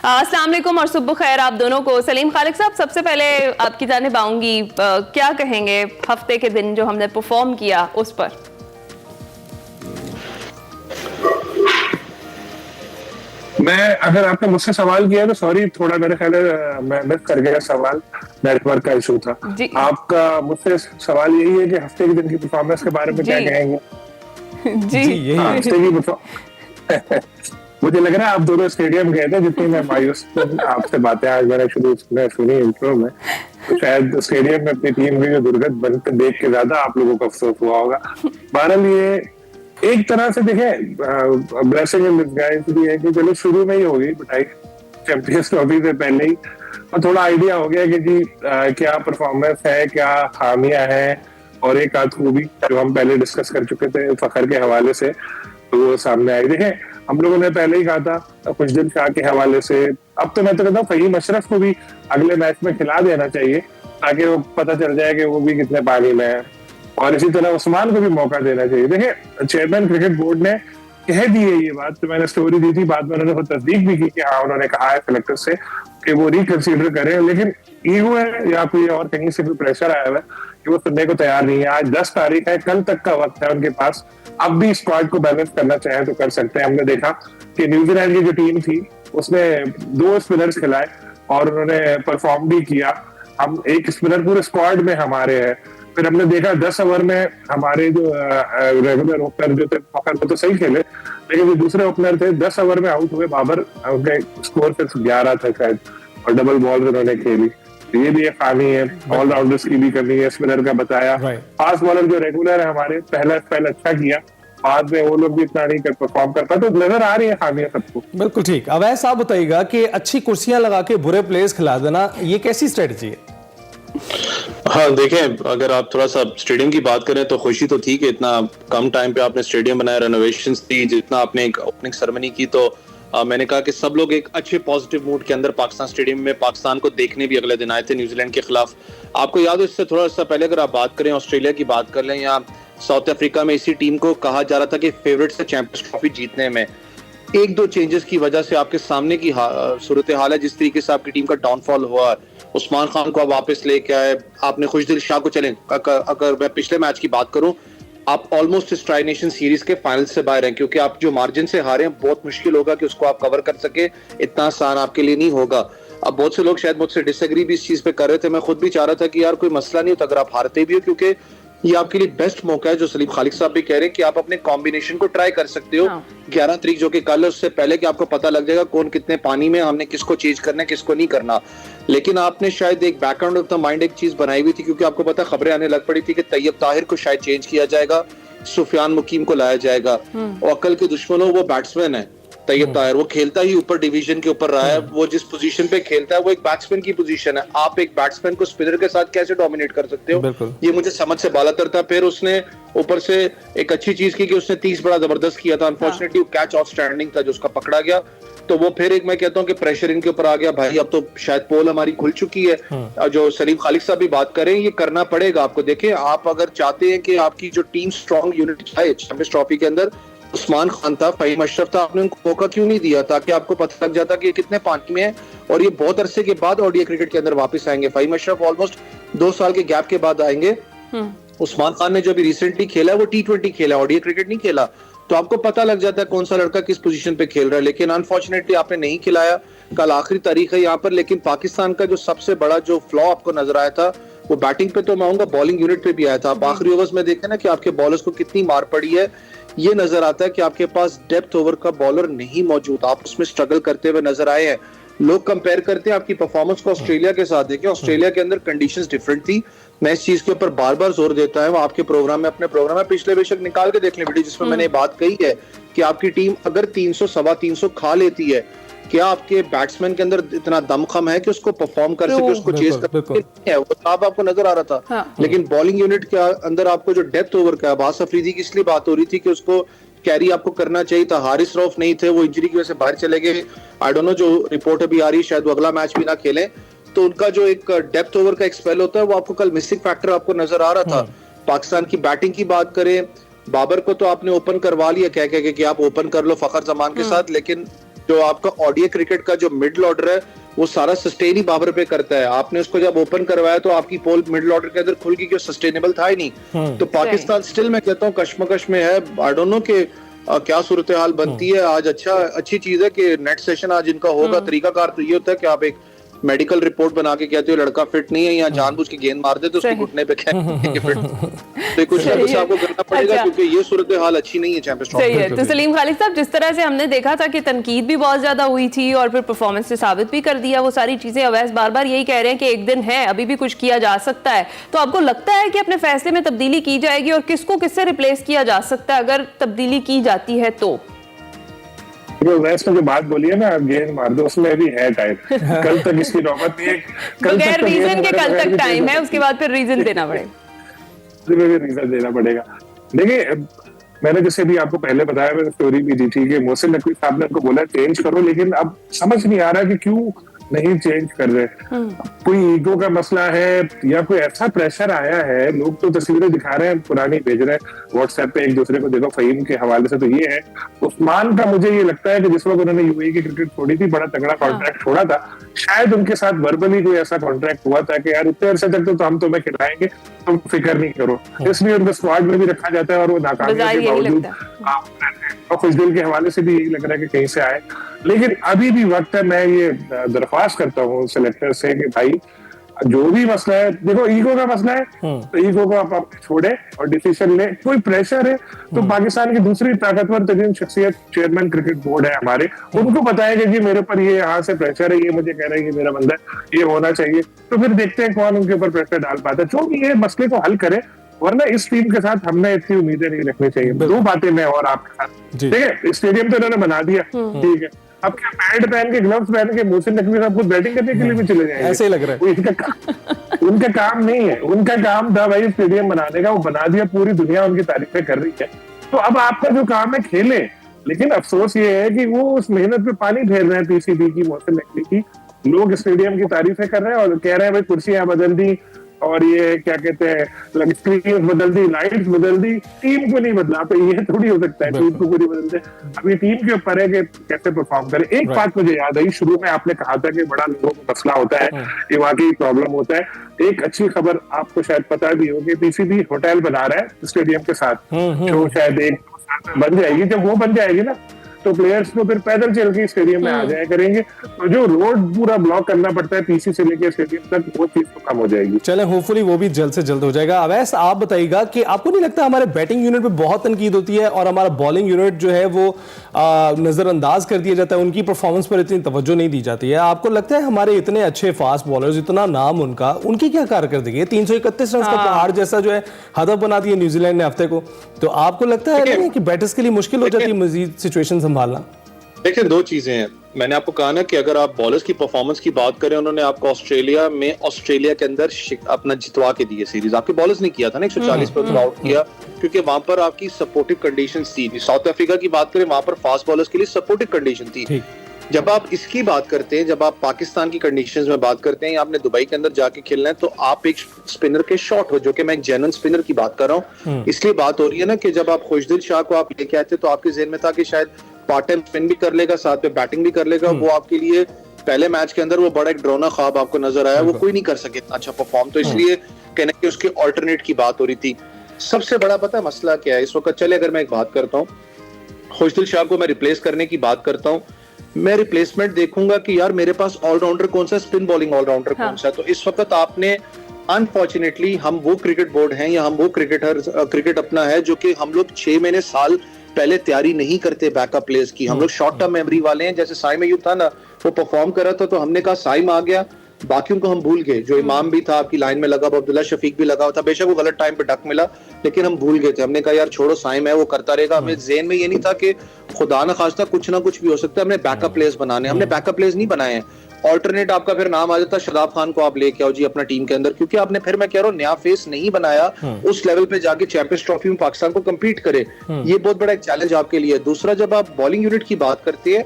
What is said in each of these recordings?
अस्सलाम वालेकुम और सुबह खैर आप दोनों को। सलीम खालिक साहब, सबसे पहले आपकी जानिब आऊंगी, क्या कहेंगे हफ्ते के दिन जो हमने परफॉर्म किया उस पर? मैं अगर आपने मुझसे सवाल किया तो सॉरी, थोड़ा मेरे ख्याल मैं मिस कर गया सवाल, नेटवर्क का इशू था। आपका मुझसे सवाल यही है कि हफ्ते के दिन की परफॉर्मेंस के बारे में क्या कहेंगे? जी हफ्ते की मुझे लग रहा है आप दोनों स्टेडियम गए थे, जितनी मैं मायूस आपसे बातें आज मैंने सुनी इंट्रो में, तो शायद स्टेडियम में अपनी टीम की जो दुर्गत बनते देख के ज्यादा आप लोगों को अफसोस हुआ होगा। बहरहाल ये एक तरह से देखें ब्लेसिंग इन डिस्गाइज भी है कि चलो शुरू में ही होगी मिठाई चैंपियंस ट्रॉफी से पहले ही, और थोड़ा आइडिया हो गया कि जी क्या परफॉर्मेंस है, क्या खामियां हैं, और एक आध खूबी जो हम पहले डिस्कस कर चुके थे फखर के हवाले से, तो वो सामने आई। देखें हम लोगों ने पहले ही कहा था खुशदिल शाह के हवाले से, अब तो मैं तो कहता हूँ फहीम अशरफ को भी अगले मैच में खिला देना चाहिए ताकि वो पता चल जाए कि वो भी कितने पानी में है, और इसी तरह उस्मान को भी मौका देना चाहिए। देखिए चेयरमैन क्रिकेट बोर्ड ने कह दी है ये बात, तो मैंने स्टोरी दी थी, बाद में उन्होंने तस्दीक भी की कि हाँ उन्होंने कहा है कलेक्टर से कि वो रिकंसीडर करें, लेकिन ईगो है या कोई और कहीं से भी प्रेशर आया हुआ है कि वो सुनने को तैयार नहीं है। आज 10 तारीख है, कल तक का वक्त है उनके पास, अब भी स्क्वाड को बैलेंस करना चाहे तो कर सकते हैं। हमने देखा कि न्यूजीलैंड की जो टीम थी उसने 2 स्पिनर्स खिलाए और उन्होंने परफॉर्म भी किया। हम एक स्पिनर पूरे स्क्वाड में हमारे है। फिर हमने देखा 10 ओवर में हमारे जो रेगुलर ओपनर जो थे, फखर को तो सही खेले, लेकिन जो दूसरे ओपनर थे 10 ओवर में आउट हुए। बाबर, उनके स्कोर सिर्फ 11 था शायद, और डबल बॉल उन्होंने खेली। तो ये भी एक खामी है, ऑलराउंडर्स की भी कमी है, स्पिनर का बताया। फास्ट बॉलर जो रेगुलर है हमारे, पहला स्पेल अच्छा किया, बाद में वो लोग भी इतना नहीं परफॉर्म कर पाते, तो नजर आ रही है खामियां सबको। बिल्कुल ठीक। अब ऐसा आप बताइएगा कि अच्छी कुर्सियां लगा के बुरे प्लेयर्स खिला देना, ये कैसी स्ट्रेटजी है? हाँ देखें, अगर आप थोड़ा सा स्टेडियम की बात करें तो खुशी तो थी कि इतना कम टाइम पे आपने स्टेडियम बनाया, रेनोवेशंस थी, जितना आपने एक ओपनिंग सेरेमनी की, तो मैंने कहा कि सब लोग एक अच्छे पॉजिटिव मूड के अंदर पाकिस्तान स्टेडियम में पाकिस्तान को देखने भी अगले दिन आए थे न्यूजीलैंड के खिलाफ। आपको याद हो इससे थोड़ा सा पहले अगर आप बात करें ऑस्ट्रेलिया की बात कर लें या साउथ अफ्रीका में, इसी टीम को कहा जा रहा था कि फेवरेट से चैंपियंस ट्रॉफी जीतने में 1-2 चेंजेस की वजह से आपके सामने की सूरत हाल है, जिस तरीके से आपकी टीम का डाउनफॉल हुआ। उस्मान खान को आप वापस लेके आए, आपने खुशदिल शाह को चलें, अगर मैं पिछले मैच की बात करूं, आप ऑलमोस्ट इस ट्राई नेशन सीरीज के फाइनल से बाहर हैं, क्योंकि आप जो मार्जिन से हारे हैं बहुत मुश्किल होगा कि उसको आप कवर कर सके, इतना आसान आपके लिए नहीं होगा। अब बहुत से लोग शायद मुझसे डिसएग्री भी इस चीज पे कर रहे थे, मैं खुद भी चाह रहा था कि यार कोई मसला नहीं होता अगर आप हारते भी हो, क्योंकि ये आपके लिए बेस्ट मौका है, जो सलीम खालिक साहब भी कह रहे हैं कि आप अपने कॉम्बिनेशन को ट्राई कर सकते हो। 11 तारीख जो कि कल है, उससे पहले कि आपको पता लग जाएगा कौन कितने पानी में, हमने किसको चेंज करना है किसको नहीं करना। लेकिन आपने शायद एक बैकग्राउंड ऑफ द माइंड एक चीज बनाई हुई थी, क्योंकि आपको पता खबरें आने लग पड़ी थी कि तैयब ताहिर को शायद चेंज किया जाएगा, सुफियान मुकीम को लाया जाएगा, और अकल के दुश्मनों वो बैट्समैन है तैयब ताहिर, वो खेलता ही ऊपर डिवीजन के ऊपर रहा है, वो जिस पोजीशन पे खेलता है वो एक बैट्समैन की पोजीशन है। आप एक बैट्समैन को स्पिनर के साथ कैसे डोमिनेट कर सकते हो, ये मुझे समझ से बालातर था। फिर उसने ऊपर से एक अच्छी चीज की कि उसने 30 बड़ा जबरदस्त किया था, अनफॉर्चुनेटली कैच आउटस्टैंडिंग था जो उसका पकड़ा गया, तो वो फिर एक मैं कहता हूँ कि प्रेशर इनके ऊपर आ गया। भाई अब तो शायद पोल हमारी खुल चुकी है, जो सलीम खालिक साहब भी बात करें, ये करना पड़ेगा आपको। देखिए आप अगर चाहते हैं कि आपकी जो टीम स्ट्रॉन्ग यूनिट है चैंपियंस ट्रॉफी के अंदर, उस्मान खान था, फहीम अशरफ था, आपने उनको मौका क्यों नहीं दिया ताकि आपको पता लग जाता कि ये कितने पानी में है, और ये बहुत अरसे के बाद ओडीआई क्रिकेट के अंदर वापस आएंगे। फहीम अशरफ ऑलमोस्ट 2 साल के गैप के बाद आएंगे। उस्मान खान ने जो अभी रिसेंटली खेला है वो T20 खेला, ओडीआई क्रिकेट नहीं खेला, तो आपको पता लग जाता है कौन सा लड़का किस पोजीशन पे खेल रहा है। लेकिन अनफॉर्चुनेटली आपने नहीं खिलाया, कल आखिरी तारीख है यहाँ पर। लेकिन पाकिस्तान का जो सबसे बड़ा जो फ्लॉ आपको नजर आया था वो बैटिंग पे तो मैं आऊंगा, बॉलिंग यूनिट पे भी आया था। आप आखिरी ओवर्स में देखें ना कि आपके बॉलर्स को कितनी मार पड़ी है, ये नजर आता है कि आपके पास डेप्थ ओवर का बॉलर नहीं मौजूद, आप उसमें स्ट्रगल करते हुए नजर आए हैं। लोग कंपेयर करते हैं आपकी परफॉर्मेंस को ऑस्ट्रेलिया के साथ, देखें ऑस्ट्रेलिया के अंदर कंडीशंस डिफरेंट थी। मैं इस चीज के ऊपर बार बार जोर देता है, वो आपके प्रोग्राम में, अपने प्रोग्राम में पिछले बेशक निकाल के देख लें वीडियो, जिसमें मैंने बात कही है कि आपकी टीम अगर 300 सवा 300 खा लेती है, क्या आपके बैट्समैन के अंदर इतना दमखम है कि उसको परफॉर्म कर सके, उसको चेज कर सके, वो साहब आपको नजर आ रहा था। हाँ। लेकिन बॉलिंग यूनिट के अंदर आपको जो डेप्थ ओवर का, अब्बास अफरीदी की इसलिए बात हो रही थी कि उसको कैरी आपको करना चाहिए था, हारिस रऊफ नहीं थे, वो इंजरी की वजह से बाहर चले गए। आई डोंट नो, जो रिपोर्ट अभी आ रही है शायद वो अगला मैच भी ना खेलें, तो उनका जो एक डेप्थ ओवर का एक स्पेल होता है वो आपको कल मिसिंग फैक्टर आपको नजर आ रहा था। पाकिस्तान की बैटिंग की बात करें, बाबर को तो आपने ओपन करवा लिया कह के कि आप ओपन कर लो फखर जमान के साथ, लेकिन जो आपका ओडीआई क्रिकेट का जो मिडिल ऑर्डर है वो सारा सस्टेन ही बाबर पे करता है। आपने उसको जब ओपन करवाया तो आपकी पोल मिडिल ऑर्डर के अंदर खुल गई, क्यों सस्टेनेबल था ही नहीं। तो पाकिस्तान स्टिल मैं कहता हूँ कश्मकश में है। आई डोंट नो कि क्या सूरत हाल बनती है। आज अच्छी चीज है कि नेट सेशन आज इनका होगा। तरीकाकार तो ये होता है कि आप एक मेडिकल रिपोर्ट बना के कहते हो लड़का फिट नहीं है, या जानबूझ के गेंद मार दे तो उसके घुटने पे कहते फिट। तो कुछ ना कुछ आपको करना पड़ेगा, क्योंकि ये सूरत हाल अच्छी नहीं है चैंपियंस ट्रॉफी। सही है। तो सलीम खालिद साहब, जिस तरह से हमने देखा था कि तनकीद भी बहुत ज्यादा हुई थी और फिर परफॉर्मेंस ने साबित भी कर दिया वो सारी चीजें, अवैस बार बार यही कह रहे हैं कि एक दिन है, अभी भी कुछ किया जा सकता है। तो आपको लगता है कि अपने फैसले में तब्दीली की जाएगी और किसको किससे रिप्लेस किया जा सकता है अगर तब्दीली की जाती है तो? वैसे जो बात बोली है ना, गेंद मार दो, उसमें भी है टाइम। कल तक इसकी नौबत नहीं है। बगैर रीजन के कल तक टाइम है, उसके बाद फिर रीजन देना पड़ेगा। रीजन देना पड़ेगा। देखिए, मैंने जैसे भी आपको पहले बताया, मैंने स्टोरी भी दी थी कि मोहसिन नकवी साहब ने उनको बोला चेंज करो, लेकिन अब समझ नहीं आ रहा कि क्यों नहीं चेंज कर रहे। कोई ईगो का मसला है या कोई ऐसा प्रेशर आया है? लोग तो तस्वीरें दिखा रहे हैं, पुरानी भेज रहे हैं व्हाट्सएप पे एक दूसरे को, देखो फहीम के हवाले से तो ये है। उस्मान का मुझे ये लगता है कि जिस वक्त उन्होंने यूएई की क्रिकेट छोड़ी थी, बड़ा तगड़ा कॉन्ट्रैक्ट छोड़ा था, शायद उनके साथ वर्बली कोई ऐसा कॉन्ट्रैक्ट हुआ था कि यार इतने अरसे तक तो हम तुम्हें खिलाएंगे, तुम फिक्र नहीं करो। इसलिए उनको स्क्वाड में भी रखा जाता है और वो नाकामी के बावजूद और खुशदिल के हवाले से भी यही लग रहा है कि कहीं से आए। लेकिन अभी भी वक्त है। मैं ये दरख्वास्त करता हूँ सेलेक्टर से कि भाई जो भी मसला है, देखो ईगो का मसला है तो ईगो को आप छोड़े और डिसीजन ले। कोई प्रेशर है तो पाकिस्तान की दूसरी ताकतवर तरीन शख्सियत चेयरमैन क्रिकेट बोर्ड है हमारे, उनको बताएगा कि मेरे ऊपर ये यहाँ से प्रेशर है, ये मुझे कह रहा है कि मेरा बंदा ये होना चाहिए। तो फिर देखते हैं कौन उनके ऊपर प्रेशर डाल पाता है, जो भी ये मसले को हल करे। वरना इस टीम के साथ हमने इतनी उम्मीदें नहीं रखनी चाहिए। दो बातें मैं और आपके साथ, ठीक है, स्टेडियम तो इन्होंने बना दिया, ठीक है, अब क्या पैड पहन के ग्लव्स पहन के मोहसिन नकवी साहब खुद बैटिंग करने के लिए भी चले जाएंगे? ऐसे ही लग रहा है। उनका काम नहीं है, उनका काम था भाई स्टेडियम बनाने का, वो बना दिया, पूरी दुनिया उनकी तारीफें कर रही है। तो अब आपका जो काम है खेले। लेकिन अफसोस ये है कि वो उस मेहनत पे पानी फेर रहे हैं पीसीबी की, मोहसिन नकवी की। लोग स्टेडियम की तारीफें कर रहे हैं और कह रहे हैं भाई कुर्सियां बदल दी और ये क्या कहते हैं स्क्रीन बदल दी, लाइट्स बदल दी, टीम को नहीं बदला। तो ये थोड़ी हो सकता है टीम को पूरी बदल दे। अभी टीम के ऊपर है कि कैसे परफॉर्म करे। एक बात मुझे याद आई, शुरू में आपने कहा था कि बड़ा लोगों को मसला होता है, ये वाकई प्रॉब्लम होता है। एक अच्छी खबर आपको शायद पता भी होगी, पीसीबी होटल बना रहा है स्टेडियम के साथ, जो शायद 1-2 साल में बन जाएगी। जब वो बन जाएगी ना तो प्लेयर्स को फिर पैदल चल के स्टेडियम में आ जाया करेंगे। तो जो रोड पूरा ब्लॉक करना पड़ता है पीसी से लेकर स्टेडियम तक, वो चीज तो कम हो जाएगी। चले, होपफुली वो भी जल्द से जल्द हो जाएगा। अवैस, आप बताइएगा कि आपको नहीं लगता हमारे बैटिंग यूनिट पे बहुत तनकीद होती है और हमारा बॉलिंग यूनिट जो है वो नजरअंदाज कर दिया जाता है, उनकी परफॉर्मेंस पर इतनी तवज्जो नहीं दी जाती है? आपको लगता है हमारे इतने अच्छे फास्ट बॉलर्स, इतना नाम उनका, उनकी क्या कारकर्दगी है? 331 रन का पहाड़ जैसा जो है हदफ बना दिया न्यूजीलैंड ने हफ्ते को। तो आपको लगता है कि बैटर्स के लिए मुश्किल हो जाती है मजीद सिचुएशन संभालना? देखिए, दो चीजें हैं। मैंने आपको कहा ना कि अगर आप बॉलर्स की परफॉर्मेंस की बात करें, उन्होंने आपको ऑस्ट्रेलिया के अंदर अपना जितवा के दिए सीरीज। आपके बॉलर्स नहीं किया था ना 140 पर आउट किया, क्योंकि वहां पर आपकी सपोर्टिव कंडीशंस थी। साउथ अफ्रीका की बात करें, वहां पर फास्ट बॉलर्स के लिए सपोर्टिव कंडीशन थी। जब आप इसकी बात करते हैं, जब आप पाकिस्तान की कंडीशंस में बात करते हैं, आपने दुबई के अंदर जाके खेलना है, तो आप एक स्पिनर के शॉट हो, जो कि मैं एक जेन्युइन स्पिनर की बात कर रहा हूँ। इसलिए बात हो रही है ना कि जब आप खुशदिल शाह को आप लेके आए थे तो आपके जेहन में था कि शायद पार्ट टाइम स्पिन भी कर लेगा, साथ में बैटिंग भी कर लेगा। वो आपके लिए पहले मैच के अंदर वो बड़ा एक ड्रोना ख्वाब आपको नजर आया, वो कोई नहीं कर सके अच्छा परफॉर्म। तो इसलिए कहने की उसके ऑल्टरनेट की बात हो रही थी। सबसे बड़ा पता है मसला क्या है इस वक्त? चले, अगर मैं एक बात करता हूँ, खुशदिल शाह को मैं रिप्लेस करने की बात करता हूँ, मैं रिप्लेसमेंट देखूंगा कि यार मेरे पास ऑलराउंडर कौन सा, स्पिन बॉलिंग ऑलराउंडर कौन सा। तो इस वक्त आपने अनफॉर्चुनेटली, हम वो क्रिकेट बोर्ड हैं या हम वो क्रिकेट अपना है जो कि हम लोग 6 महीने साल पहले तैयारी नहीं करते बैकअप प्लेयर्स की। हम लोग शॉर्ट टर्म मेमोरी वाले हैं। जैसे साइम अयूब था ना, वो परफॉर्म कर रहा था तो हमने कहा साइम आ गया, बाकियों को हम भूल गए। जो इमाम भी था आपकी लाइन में लगा, अब्दुल्ला शफीक भी लगा हुआ था, बेशक वो गलत टाइम पे डक मिला, लेकिन हम भूल गए थे। हमने कहा यार छोड़ो, साइम है वो करता रहेगा। हमें ज़हन में ये नहीं था कि खुदा न खास्ता कुछ ना कुछ भी हो सकता है, हमने बैकअप प्लेयर्स बनाने। हमने बैकअप प्लेयर्स नहीं बनाए हैं। ऑल्टरनेट आपका फिर नाम आ जाता, शादाब खान को आप लेके आओ जी अपना टीम के अंदर, क्योंकि आपने, फिर मैं कह रहा हूँ, नया फेस नहीं बनाया उस लेवल पे जाके चैंपियंस ट्रॉफी में पाकिस्तान को कम्पीट करे। ये बहुत बड़ा एक चैलेंज आपके लिए। दूसरा, जब आप बॉलिंग यूनिट की बात करते हैं,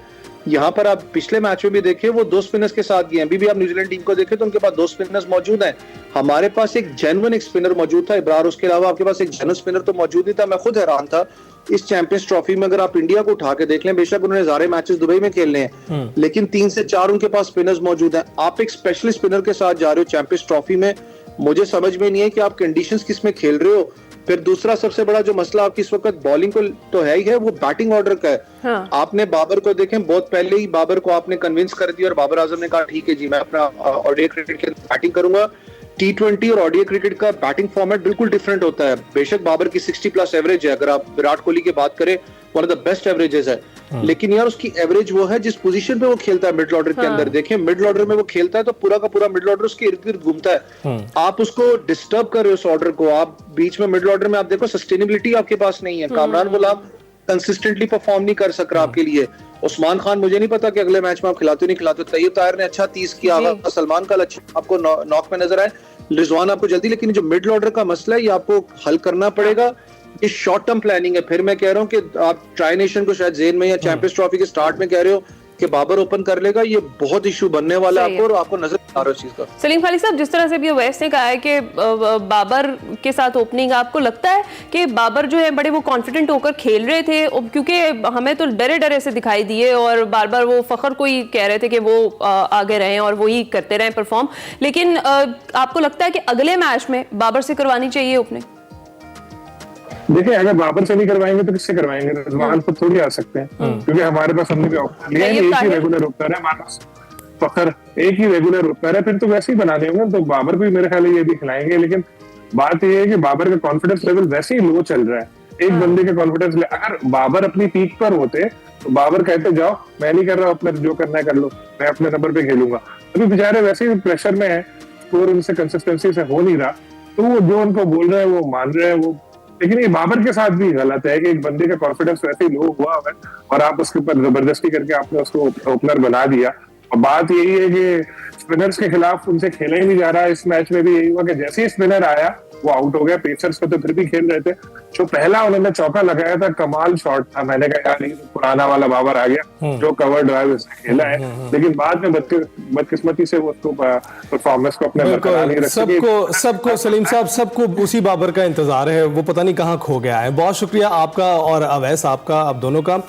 यहाँ पर आप पिछले मैच में भी देखे वो 2 स्पिनर्स के साथ गए। अभी भी आप न्यूजीलैंड टीम को देखें तो उनके पास 2 स्पिनर्स मौजूद हैं। हमारे पास एक जेन्युइन एक स्पिनर मौजूद था इब्रार, उसके अलावा आपके पास एक जेन्युइन स्पिनर तो मौजूद नहीं था। मैं खुद हैरान था इस चैंपियंस ट्रॉफी में, अगर आप इंडिया को उठा के देख लें, बेशक उन्होंने सारे मैचेस दुबई में खेलने हैं, लेकिन 3 से 4 उनके पास स्पिनर्स मौजूद हैं। आप एक स्पेशलिस्ट स्पिनर के साथ जा रहे हो चैंपियंस ट्रॉफी में, मुझे समझ में नहीं है कि आप कंडीशंस किस में खेल रहे हो। फिर दूसरा सबसे बड़ा जो मसला आपकी इस वक्त बॉलिंग को तो है ही है, वो बैटिंग ऑर्डर का है। हाँ। आपने बाबर को देखें, बहुत पहले ही बाबर को आपने कन्विंस कर दिया और बाबर आजम ने कहा ठीक है जी मैं अपना ओडीआई क्रिकेट के बैटिंग करूंगा। T20 और ओडीआई क्रिकेट का बैटिंग फॉर्मेट बिल्कुल डिफरेंट होता है। बेशक बाबर की 60+ एवरेज है, अगर आप विराट कोहली की बात करें one of the best averages है, लेकिन यार उसकी एवरेज वो है जिस पोजीशन पे वो खेलता है मिडिल ऑर्डर के अंदर। देखें मिडिल ऑर्डर में वो खेलता है तो पूरा का पूरा मिडिल ऑर्डर उसके इर्द गिर्द घूमता है। आप उसको डिस्टर्ब कर रहे हो उस ऑर्डर को। आप बीच में मिडिल ऑर्डर में आप देखो सस्टेनेबिलिटी आपके पास नहीं है। कामरान गुलाम कंसिस्टेंटली परफॉर्म नहीं कर सक रहा आपके लिए। उस्मान खान मुझे नहीं पता कि अगले मैच में आप खिलाते नहीं खिलाते। तैयब ताहिर ने अच्छा 30 किया, सलमान का अच्छा आपको नॉक में नजर आए, रिजवान आपको जल्दी, लेकिन जो मिडिल ऑर्डर का मसला है ये आपको हल करना पड़ेगा। ये शॉर्ट टर्म प्लानिंग है। फिर मैं कह रहा हूँ कि आप ट्राई नेशन को शायद जेन में या चैंपियंस ट्रॉफी के स्टार्ट में कह रहे हो कि बाबर ओपन कर लेगा, ये बहुत इशू बनने वाला है आपको, और आपको नजर आ रहा है उस चीज का। सलीम खालिद साहब, जिस तरह से भी अवैस ने कहा है कि बाबर के साथ ओपनिंग, आपको लगता है कि बाबर जो है बड़े वो कॉन्फिडेंट होकर खेल रहे थे? क्योंकि हमें तो डरे डरे से दिखाई दिए और बार बार वो फखर को ही कह रहे थे कि वो आगे रहें और वही करते रहें परफॉर्म, लेकिन आपको लगता है कि अगले मैच में बाबर से करवानी चाहिए ओपनिंग? देखिए अगर बाबर से नहीं करवाएंगे तो किससे करवाएंगे? रिजवान को थोड़ी आ सकते हैं, क्योंकि हमारे पास हमने भी ऑप्शन लिया है, एक ही रेगुलर ओपनर है हमारे पास, फखर एक ही रेगुलर ओपनर है। फिर तो वैसे ही बना देंगे तो बाबर को भी मेरे ख्याल ये भी खिलाएंगे। लेकिन बात यह है कि बाबर का कॉन्फिडेंस लेवल वैसे ही लो चल रहा है। एक बंदे के कॉन्फिडेंस, अगर बाबर अपनी पीक पर होते तो बाबर कहते जाओ मैं नहीं कर रहा, अपना जो करना है कर लो, मैं अपने नंबर पे खेलूंगा। अभी बेचारे वैसे ही प्रेशर में है, स्कोर उनसे कंसिस्टेंसी से हो नहीं रहा, तो वो जो उनको बोल रहे हैं वो मान रहे हैं वो। लेकिन ये बाबर के साथ भी गलत है कि एक बंदे का कॉन्फिडेंस वैसे ही लो हुआ है और आप उसके ऊपर जबरदस्ती करके आपने उसको ओपनर बना दिया। और बात यही है कि स्पिनर्स के खिलाफ उनसे खेला ही नहीं जा रहा। इस मैच में भी यही हुआ कि जैसे ही स्पिनर आया वो आउट हो गया। पेसर्स को तो फिर भी खेल रहे थे। जो पहला उन्होंने चौका लगाया था कमाल शॉट था, मैंने कहा यार ये तो पुराना वाला बाबर आ गया जो कवर ड्राइव उसने खेला है। लेकिन बाद में बदकिस्मती से वो उसको परफॉर्मेंस को अपने बरकरार नहीं रख सके। सबको सलीम साहब, सबको उसी बाबर का इंतजार है, वो पता नहीं कहाँ खो गया है। बहुत शुक्रिया आपका और अवैस आपका, आप दोनों का।